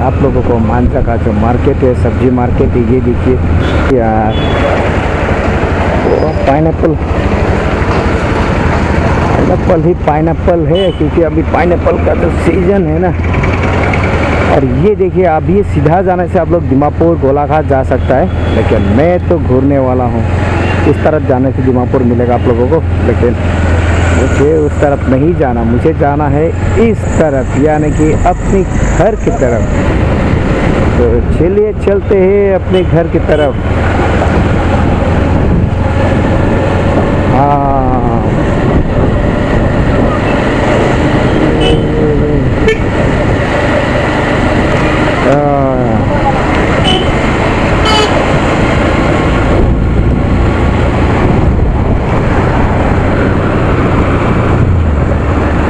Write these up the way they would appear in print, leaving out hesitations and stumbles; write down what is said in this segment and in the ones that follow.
आप लोगों को मांझा का जो मार्केट है, सब्जी मार्केट है, ये देखिए यार। पाइनएप्पल ही पाइनएप्पल है, क्योंकि अभी पाइनएप्पल का जो सीज़न है ना। और ये देखिए, अब ये सीधा जाने से आप लोग दिमापुर गोलाघाट जा सकता है, लेकिन मैं तो घूरने वाला हूँ। इस तरफ जाने से दिमापुर मिलेगा आप लोगों को, लेकिन मुझे उस तरफ नहीं जाना, मुझे जाना है इस तरफ, यानी कि अपने घर की तरफ। तो चलिए चलते हैं अपने घर की तरफ। हाँ,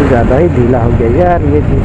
ज़्यादा ही ढीला हो गया यार ये चीज़।